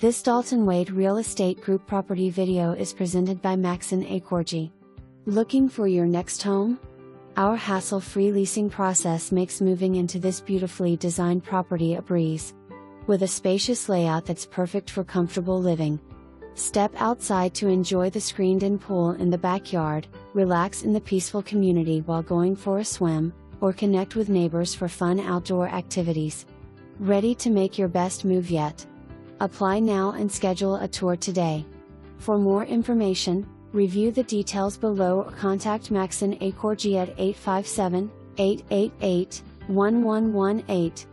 This Dalton Wade Real Estate Group property video is presented by Mackson Acordi. Looking for your next home? Our hassle-free leasing process makes moving into this beautifully designed property a breeze. With a spacious layout that's perfect for comfortable living. Step outside to enjoy the screened-in pool in the backyard, relax in the peaceful community while going for a swim, or connect with neighbors for fun outdoor activities. Ready to make your best move yet? Apply now and schedule a tour today. For more information, review the details below or contact Mackson Acordi at 857-888-1118.